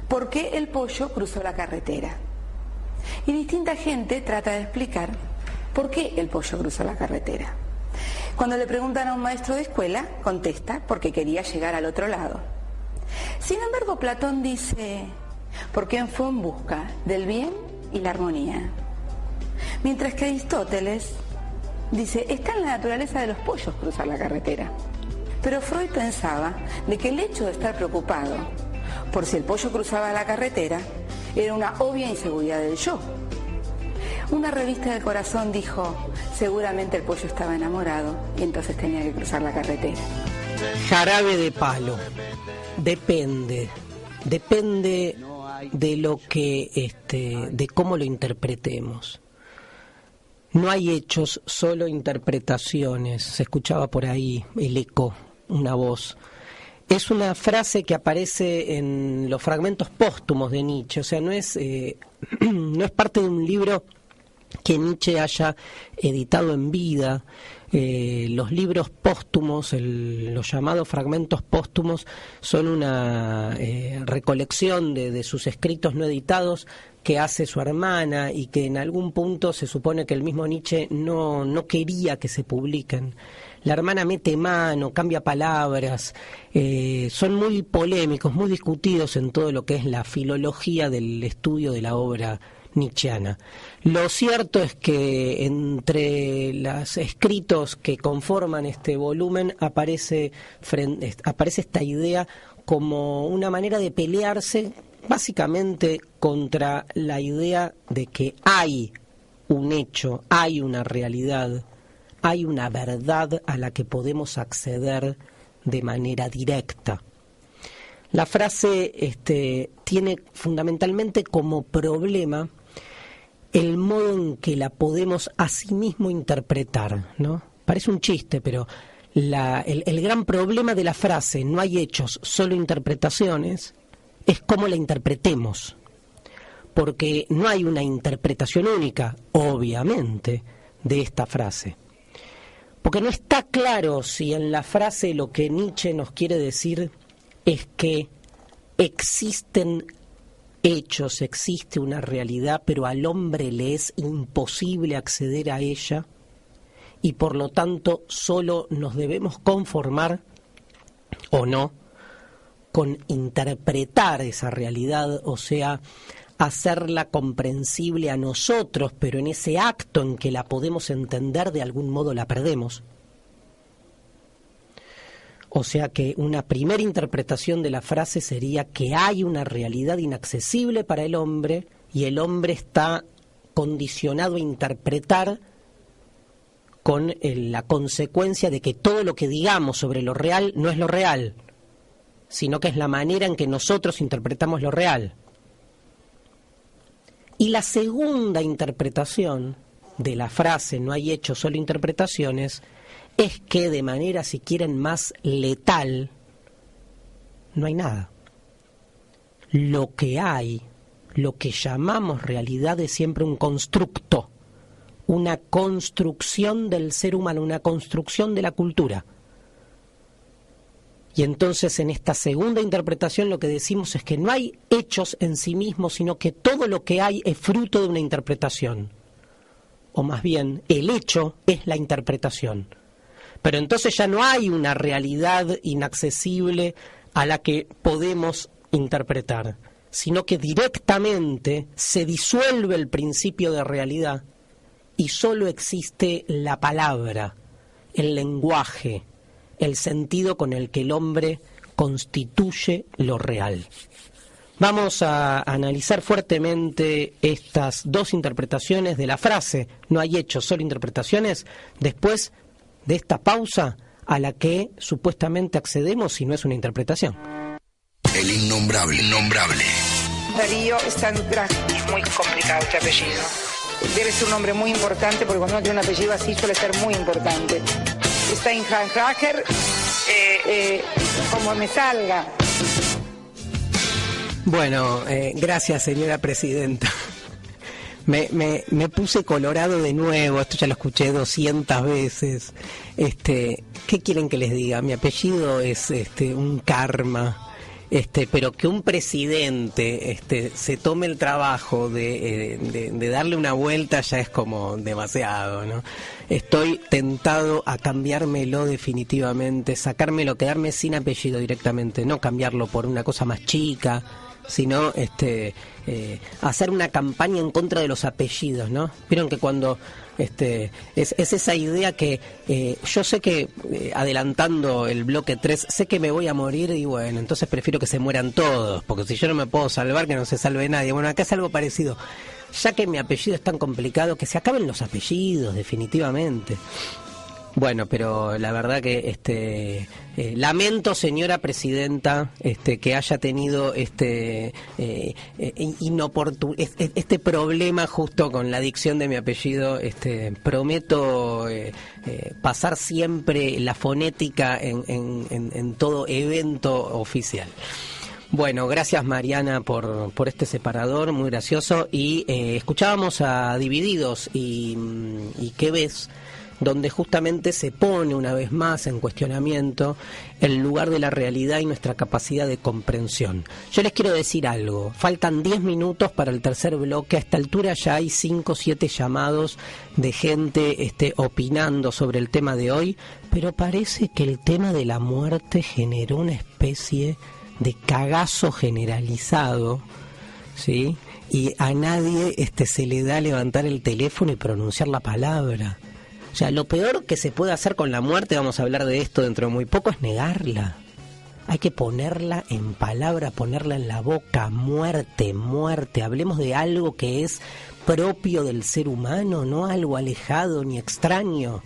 ¿por qué el pollo cruzó la carretera? Y distinta gente trata de explicar por qué el pollo cruzó la carretera. Cuando le preguntan a un maestro de escuela, contesta porque quería llegar al otro lado. Sin embargo, Platón dice, porque fue en busca del bien y la armonía. Mientras que Aristóteles dice, está en la naturaleza de los pollos cruzar la carretera. Pero Freud pensaba de que el hecho de estar preocupado por si el pollo cruzaba la carretera era una obvia inseguridad del yo. Una revista del Corazón dijo, seguramente el pollo estaba enamorado y entonces tenía que cruzar la carretera. Jarabe de palo. Depende de lo que, de cómo lo interpretemos. No hay hechos, solo interpretaciones. Se escuchaba por ahí el eco, una voz. Es una frase que aparece en los fragmentos póstumos de Nietzsche, o sea, no es parte de un libro que Nietzsche haya editado en vida. Los libros póstumos, los llamados fragmentos póstumos, son una recolección de sus escritos no editados que hace su hermana y que en algún punto se supone que el mismo Nietzsche no quería que se publiquen. La hermana mete mano, cambia palabras, son muy polémicos, muy discutidos en todo lo que es la filología del estudio de la obra nietzscheana. Lo cierto es que entre los escritos que conforman este volumen aparece esta idea como una manera de pelearse básicamente contra la idea de que hay un hecho, hay una realidad, hay una verdad a la que podemos acceder de manera directa. La frase tiene fundamentalmente como problema el modo en que la podemos asimismo interpretar, ¿no? Parece un chiste, pero el gran problema de la frase "no hay hechos, solo interpretaciones" es cómo la interpretemos. Porque no hay una interpretación única, obviamente, de esta frase. Porque no está claro si en la frase lo que Nietzsche nos quiere decir es que existen hechos, existe una realidad, pero al hombre le es imposible acceder a ella y por lo tanto solo nos debemos conformar, o no, con interpretar esa realidad, o sea, hacerla comprensible a nosotros, pero en ese acto en que la podemos entender de algún modo la perdemos. O sea que una primera interpretación de la frase sería que hay una realidad inaccesible para el hombre y el hombre está condicionado a interpretar con la consecuencia de que todo lo que digamos sobre lo real no es lo real, sino que es la manera en que nosotros interpretamos lo real. Y la segunda interpretación de la frase "no hay hechos, solo interpretaciones" es que de manera, si quieren, más letal, no hay nada. Lo que hay, lo que llamamos realidad, es siempre un constructo, una construcción del ser humano, una construcción de la cultura. Y entonces en esta segunda interpretación lo que decimos es que no hay hechos en sí mismos, sino que todo lo que hay es fruto de una interpretación. O más bien, el hecho es la interpretación. Pero entonces ya no hay una realidad inaccesible a la que podemos interpretar, sino que directamente se disuelve el principio de realidad y solo existe la palabra, el lenguaje, el sentido con el que el hombre constituye lo real. Vamos a analizar fuertemente estas dos interpretaciones de la frase "no hay hechos, solo interpretaciones", después de esta pausa a la que supuestamente accedemos si no es una interpretación. El innombrable. Darío Stanrach. Es muy complicado este apellido. Debe ser un nombre muy importante porque cuando uno tiene un apellido así suele ser muy importante. Steinhacker, como me salga. Bueno, gracias, señora presidenta. Me puse colorado de nuevo, esto ya lo escuché 200 veces. ¿Qué quieren que les diga? Mi apellido es un karma. pero que un presidente se tome el trabajo de darle una vuelta ya es como demasiado, ¿no? Estoy tentado a cambiármelo definitivamente, sacármelo, quedarme sin apellido directamente, no cambiarlo por una cosa más chica, sino hacer una campaña en contra de los apellidos, ¿no? Vieron que cuando es esa idea que yo sé que adelantando el bloque 3 sé que me voy a morir y bueno, entonces prefiero que se mueran todos, porque si yo no me puedo salvar, que no se salve nadie. Bueno, acá es algo parecido, ya que mi apellido es tan complicado, que se acaben los apellidos definitivamente. Bueno, pero la verdad que lamento, señora presidenta, que haya tenido este problema justo con la dicción de mi apellido. Prometo pasar siempre la fonética en todo evento oficial. Bueno, gracias Mariana por este separador, muy gracioso. Y escuchábamos a Divididos y ¿qué ves?, donde justamente se pone una vez más en cuestionamiento el lugar de la realidad y nuestra capacidad de comprensión. Yo les quiero decir algo, faltan 10 minutos para el tercer bloque, a esta altura ya hay 5 o 7 llamados de gente opinando sobre el tema de hoy, pero parece que el tema de la muerte generó una especie de cagazo generalizado, ¿sí? Y a nadie se le da levantar el teléfono y pronunciar la palabra. O sea, lo peor que se puede hacer con la muerte, vamos a hablar de esto dentro de muy poco, es negarla. Hay que ponerla en palabra, ponerla en la boca. Muerte, muerte. Hablemos de algo que es propio del ser humano, no algo alejado ni extraño.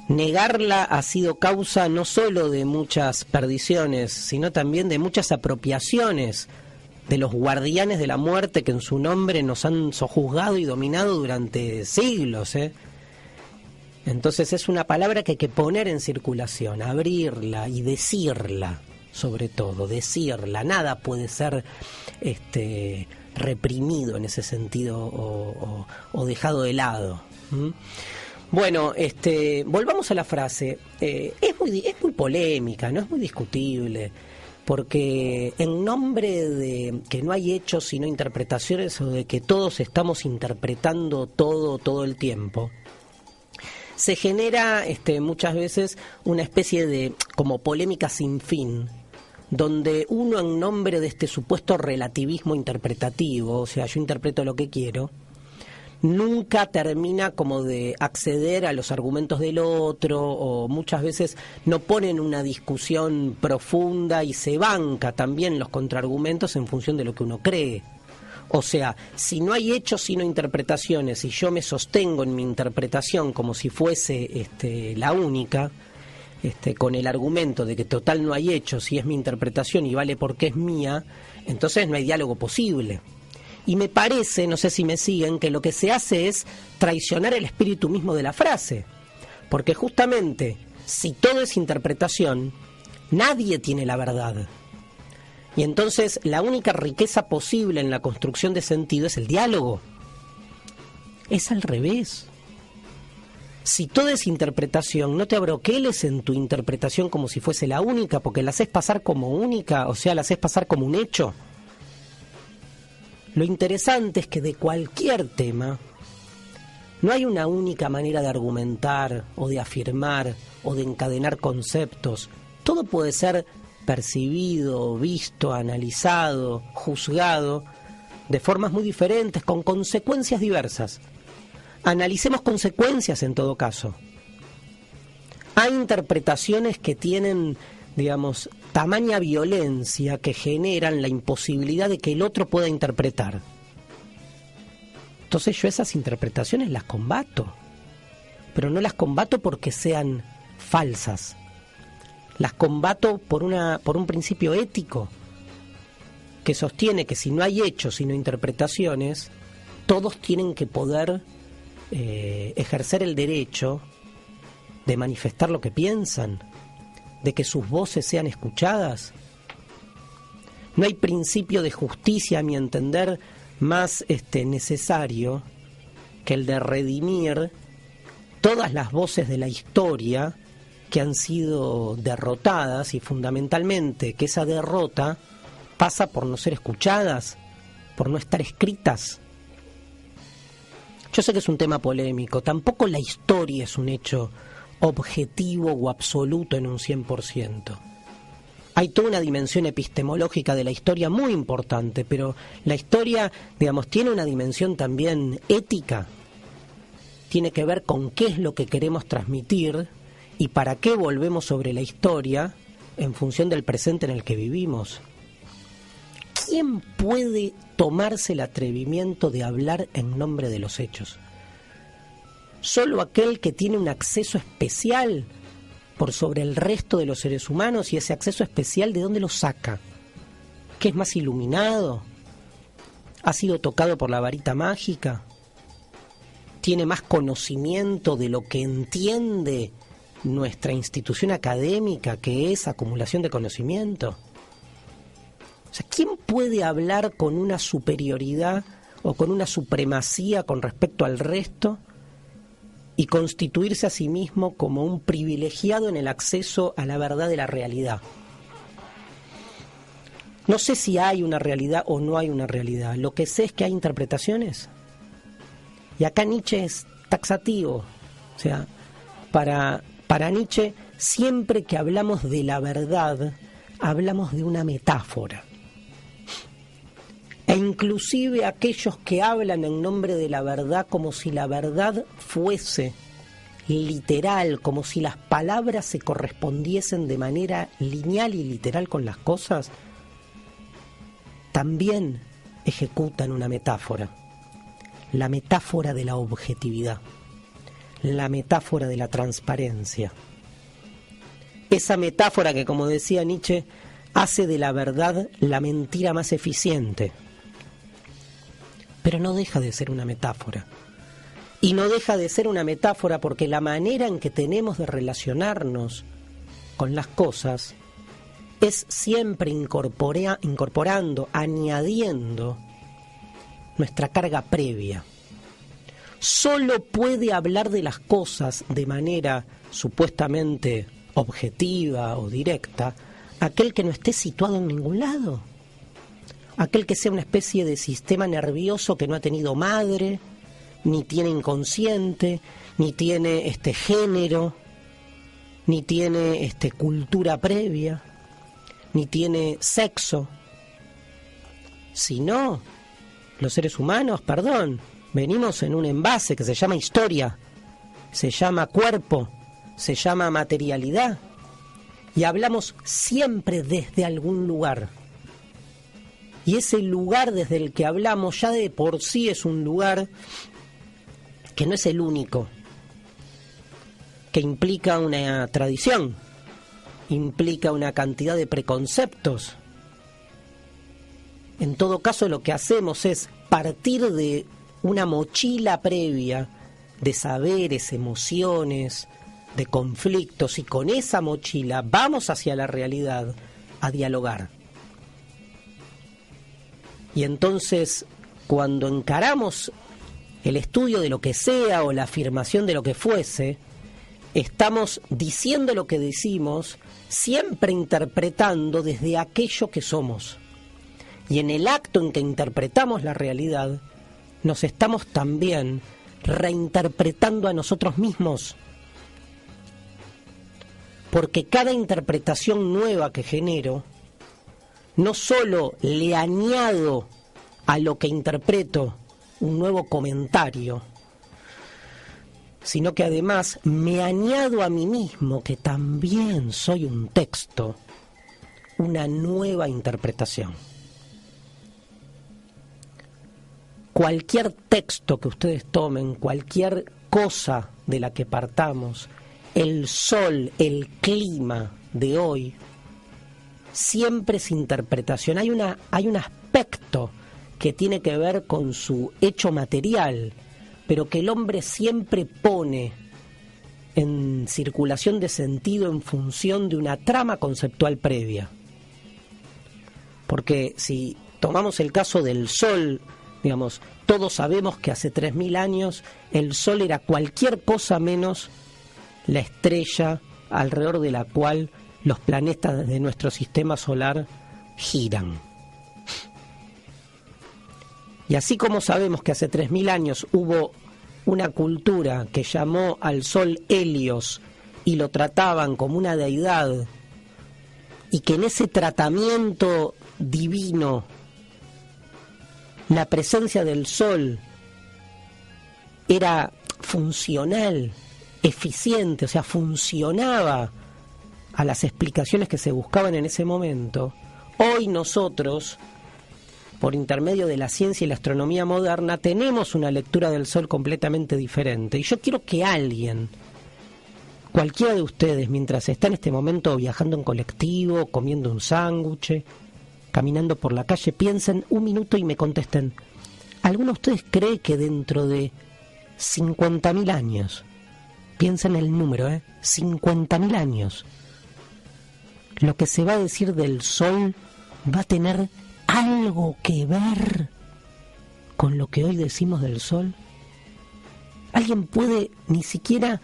Negarla ha sido causa no solo de muchas perdiciones, sino también de muchas apropiaciones de los guardianes de la muerte que en su nombre nos han sojuzgado y dominado durante siglos, Entonces es una palabra que hay que poner en circulación, abrirla y decirla, sobre todo, decirla. Nada puede ser reprimido en ese sentido o dejado de lado. Bueno, volvamos a la frase. Es muy polémica, no es muy discutible, porque en nombre de que no hay hechos sino interpretaciones, o de que todos estamos interpretando todo el tiempo, se genera muchas veces una especie de como polémica sin fin, donde uno en nombre de este supuesto relativismo interpretativo, o sea, yo interpreto lo que quiero, nunca termina como de acceder a los argumentos del otro, o muchas veces no ponen una discusión profunda y se banca también los contraargumentos en función de lo que uno cree. O sea, si no hay hechos sino interpretaciones y yo me sostengo en mi interpretación como si fuese la única, con el argumento de que total no hay hechos y es mi interpretación y vale porque es mía, entonces no hay diálogo posible. Y me parece, no sé si me siguen, que lo que se hace es traicionar el espíritu mismo de la frase. Porque justamente, si todo es interpretación, nadie tiene la verdad. Y entonces la única riqueza posible en la construcción de sentido es el diálogo. Es al revés. Si todo es interpretación, no te abroqueles en tu interpretación como si fuese la única, porque la haces pasar como única, o sea, la haces pasar como un hecho. Lo interesante es que de cualquier tema no hay una única manera de argumentar o de afirmar o de encadenar conceptos. Todo puede ser percibido, visto, analizado, juzgado de formas muy diferentes, con consecuencias diversas. Analicemos consecuencias en todo caso. Hay interpretaciones que tienen, digamos, tamaña violencia, que generan la imposibilidad de que el otro pueda interpretar. Entonces yo esas interpretaciones las combato, pero no las combato porque sean falsas. Las combato por un principio ético que sostiene que si no hay hechos sino interpretaciones, todos tienen que poder ejercer el derecho de manifestar lo que piensan, de que sus voces sean escuchadas. No hay principio de justicia, a mi entender, más necesario que el de redimir todas las voces de la historia que han sido derrotadas y fundamentalmente que esa derrota pasa por no ser escuchadas, por no estar escritas. Yo sé que es un tema polémico, tampoco la historia es un hecho objetivo o absoluto en un 100%. Hay toda una dimensión epistemológica de la historia muy importante, pero la historia, digamos, tiene una dimensión también ética. Tiene que ver con qué es lo que queremos transmitir y para qué volvemos sobre la historia en función del presente en el que vivimos. ¿Quién puede tomarse el atrevimiento de hablar en nombre de los hechos? Solo aquel que tiene un acceso especial por sobre el resto de los seres humanos, y ese acceso especial, ¿de dónde lo saca? ¿Qué es más iluminado? ¿Ha sido tocado por la varita mágica? ¿Tiene más conocimiento de lo que entiende nuestra institución académica, que es acumulación de conocimiento? O sea, ¿quién puede hablar con una superioridad o con una supremacía con respecto al resto y constituirse a sí mismo como un privilegiado en el acceso a la verdad de la realidad? No sé si hay una realidad o no hay una realidad. Lo que sé es que hay interpretaciones. Y acá Nietzsche es taxativo. O sea, para Nietzsche, siempre que hablamos de la verdad, hablamos de una metáfora. E inclusive aquellos que hablan en nombre de la verdad como si la verdad fuese literal, como si las palabras se correspondiesen de manera lineal y literal con las cosas, también ejecutan una metáfora. La metáfora de la objetividad, la metáfora de la transparencia. Esa metáfora que, como decía Nietzsche, hace de la verdad la mentira más eficiente. Pero no deja de ser una metáfora. Y no deja de ser una metáfora porque la manera en que tenemos de relacionarnos con las cosas es siempre incorporando, añadiendo nuestra carga previa. Solo puede hablar de las cosas de manera supuestamente objetiva o directa aquel que no esté situado en ningún lado. Aquel que sea una especie de sistema nervioso que no ha tenido madre, ni tiene inconsciente, ni tiene género, ni tiene cultura previa, ni tiene sexo. Si no, los seres humanos, venimos en un envase que se llama historia, se llama cuerpo, se llama materialidad, y hablamos siempre desde algún lugar. Y ese lugar desde el que hablamos ya de por sí es un lugar que no es el único, que implica una tradición, implica una cantidad de preconceptos. En todo caso, lo que hacemos es partir de una mochila previa de saberes, emociones, de conflictos, y con esa mochila vamos hacia la realidad a dialogar. Y entonces, cuando encaramos el estudio de lo que sea o la afirmación de lo que fuese, estamos diciendo lo que decimos, siempre interpretando desde aquello que somos. Y en el acto en que interpretamos la realidad, nos estamos también reinterpretando a nosotros mismos. Porque cada interpretación nueva que genero, no solo le añado a lo que interpreto un nuevo comentario, sino que además me añado a mí mismo, que también soy un texto, una nueva interpretación. Cualquier texto que ustedes tomen, cualquier cosa de la que partamos, el sol, el clima de hoy, siempre es interpretación. Hay un aspecto que tiene que ver con su hecho material, pero que el hombre siempre pone en circulación de sentido en función de una trama conceptual previa. Porque si tomamos el caso del sol, digamos, todos sabemos que hace 3.000 años el sol era cualquier cosa menos la estrella alrededor de la cual los planetas de nuestro sistema solar giran. Y así como sabemos que hace 3000 años hubo una cultura que llamó al sol Helios y lo trataban como una deidad, y que en ese tratamiento divino la presencia del sol era funcional, eficiente, o sea, funcionaba a las explicaciones que se buscaban en ese momento, hoy nosotros, por intermedio de la ciencia y la astronomía moderna, tenemos una lectura del sol completamente diferente. Y yo quiero que alguien, cualquiera de ustedes, mientras está en este momento viajando en colectivo, comiendo un sándwich, caminando por la calle, piensen un minuto y me contesten, ¿alguno de ustedes cree que dentro de 50.000 años, piensen el número, 50.000 años, lo que se va a decir del sol va a tener algo que ver con lo que hoy decimos del sol? ¿Alguien puede ni siquiera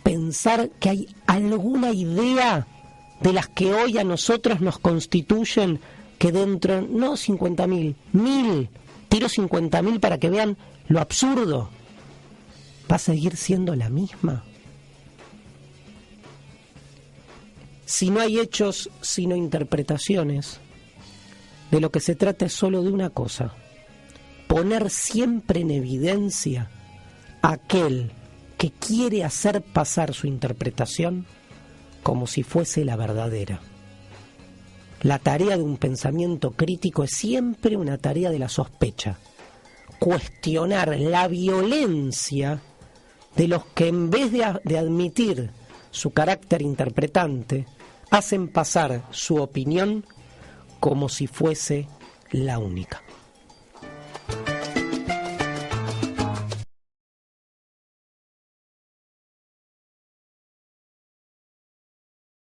pensar que hay alguna idea de las que hoy a nosotros nos constituyen que dentro, no 50.000, 1.000, tiro 50.000 para que vean lo absurdo, va a seguir siendo la misma? Si no hay hechos, sino interpretaciones, de lo que se trata es solo de una cosa: poner siempre en evidencia a aquel que quiere hacer pasar su interpretación como si fuese la verdadera. La tarea de un pensamiento crítico es siempre una tarea de la sospecha, cuestionar la violencia de los que, en vez de admitir su carácter interpretante, hacen pasar su opinión como si fuese la única.